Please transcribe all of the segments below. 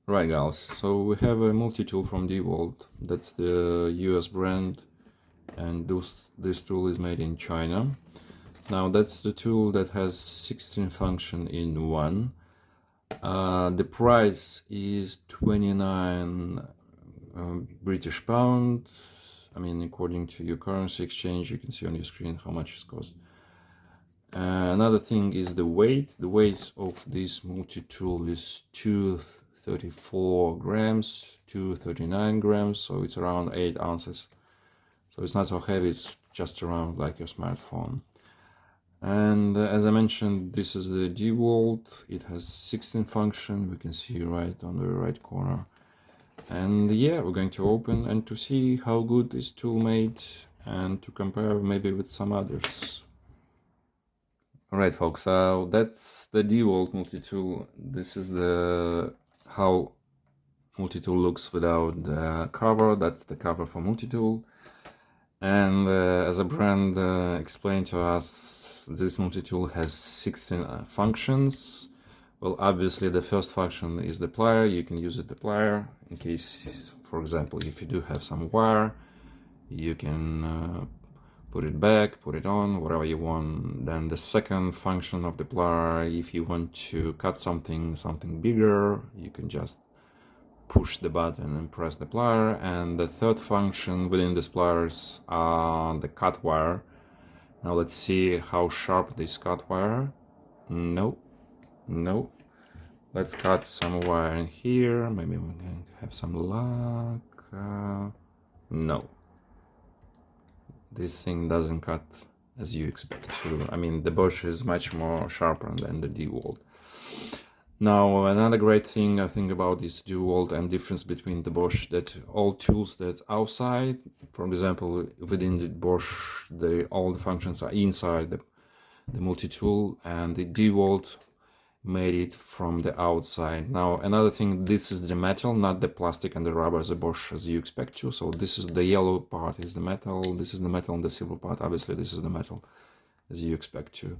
Right, guys, so we have a multi-tool from DeWalt. That's the US brand, and this tool is made in China. Now that's the tool that has 16 function in one. The price is 29 British pound. I mean, according to your currency exchange, you can see on your screen how much it costs. Another thing is the weight. The weight of this multi-tool is 234 grams, 239 grams, so it's around 8 ounces. So it's not so heavy, it's just around like your smartphone. And as I mentioned, this is the DeWalt. It has 16 function, we can see right on the right corner. And yeah, we're going to open and to see how good this tool made and to compare maybe with some others. Alright folks, so that's the DeWalt multi-tool. This is the how multi-tool looks without the cover. That's the cover for multi-tool. And as a brand explained to us, this multi-tool has 16 functions. Well, obviously the first function is the plier. You can use the plier in case, for example, if you do have some wire, you can put it back, put it on, whatever you want. Then the second function of the plier, if you want to cut something bigger, you can just push the button and press the plier. And the third function within these pliers are the cut wire. Now let's see how sharp this cut wire. No. Let's cut some wire in here. Maybe we're going to have some luck. No. This thing doesn't cut as you expect to. I mean, the Bosch is much more sharper than the DeWalt. Now, another great thing I think about this DeWalt and difference between the Bosch, that all tools that outside, for example, within the Bosch, all the functions are inside the multi-tool, and the DeWalt made it from the outside. Now, another thing, this is the metal, not the plastic and the rubber as a Bosch as you expect to. So this is the yellow part is the metal, this is the metal, and the silver part, obviously this is the metal as you expect to.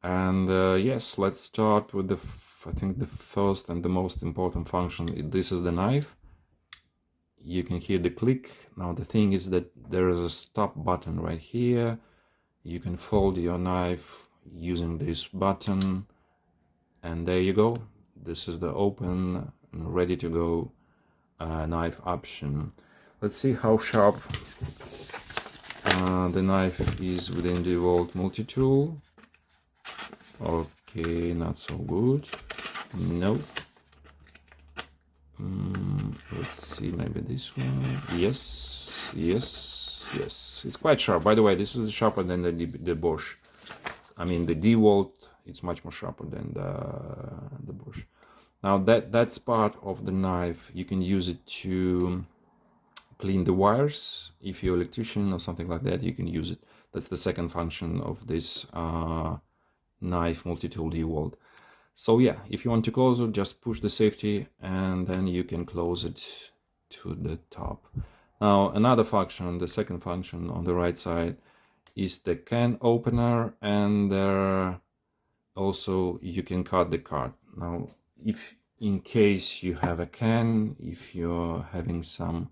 And yes, let's start with I think the first and the most important function. This is the knife. You can hear the click. Now the thing is that there is a stop button right here. You can fold your knife using this button, and there you go. This is the open and ready to go knife option. Let's see how sharp the knife is within the DeWalt multi-tool. Okay, not so good. No. Let's see, maybe this one. Yes. It's quite sharp. By the way, this is sharper than the Bosch. I mean, the DeWalt, it's much more sharper than the Bosch. Now that's part of the knife. You can use it to clean the wires. If you're an electrician or something like that, you can use it. That's the second function of this knife multi-tool DeWalt. So yeah, if you want to close it, just push the safety and then you can close it to the top. Now another function, the second function on the right side, is the can opener, and also you can cut the card. Now if in case you have a can, if you're having some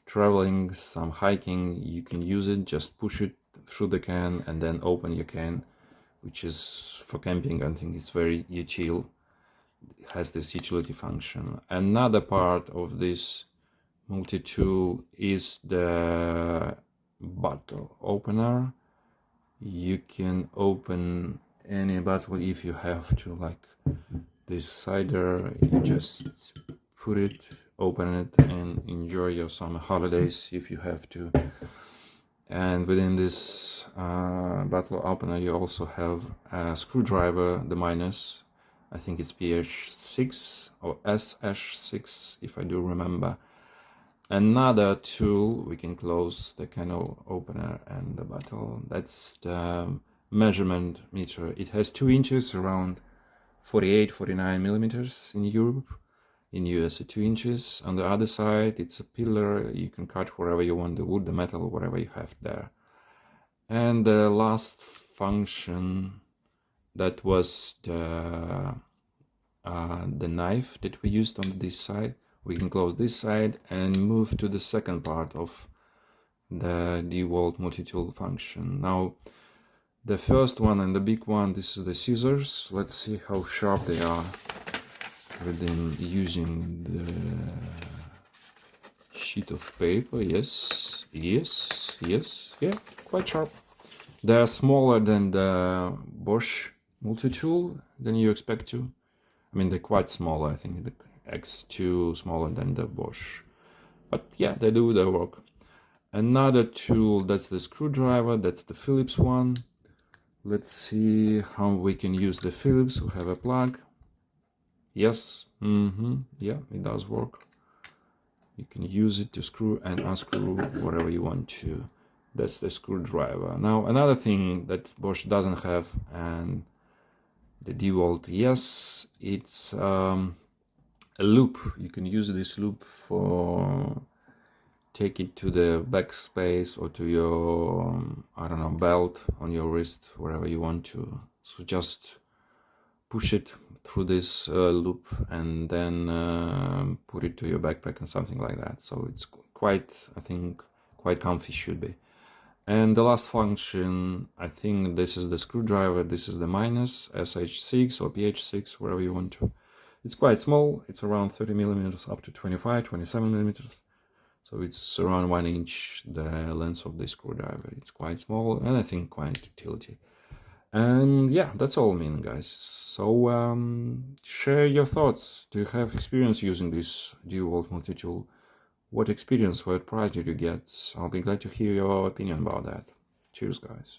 traveling, some hiking, you can use it. Just push it through the can and then open your can, which is for camping. I think it's very util. It has this utility function. Another part of this multi-tool is the bottle opener. You can open any bottle if you have to, like this cider. You just put it, open it, and enjoy your summer holidays if you have to. And within this bottle opener, you also have a screwdriver, the minus. I think it's PH6 or SH6, if I do remember. Another tool, we can close the can opener and the bottle. That's the measurement meter. It has 2 inches, around 49 millimeters in Europe. In US, 2 inches. On the other side, it's a pillar. You can cut wherever you want, the wood, the metal, whatever you have there. And the last function, that was the the knife that we used on this side. We can close this side and move to the second part of the DeWalt multi-tool function. Now, the first one and the big one, this is the scissors. Let's see how sharp they are within using the sheet of paper. Yes, yeah, quite sharp. They're smaller than the Bosch multi-tool than you expect to. I mean, they're quite small. I think the X2 smaller than the Bosch, but yeah, they do their work. Another tool, that's the screwdriver. That's the Phillips one. Let's see how we can use the Phillips. We have a plug. Yes, yeah, it does work. You can use it to screw and unscrew whatever you want to. That's the screwdriver. Now, another thing that Bosch doesn't have, and the DeWalt, yes, it's a loop. You can use this loop for take it to the backspace or to your, I don't know, belt on your wrist, wherever you want to. So just push it through this loop and then put it to your backpack and something like that. So it's quite, I think, quite comfy should be. And the last function, I think this is the screwdriver. This is the minus SH6 or PH6, wherever you want to. It's quite small. It's around 30 millimeters up to 25, 27 millimeters. So it's around 1 inch the length of the screwdriver. It's quite small and I think quite utility. And yeah, that's all, guys. So share your thoughts. Do you have experience using this DeWalt multi-tool? What experience, what price did you get? I'll be glad to hear your opinion about that. Cheers, guys.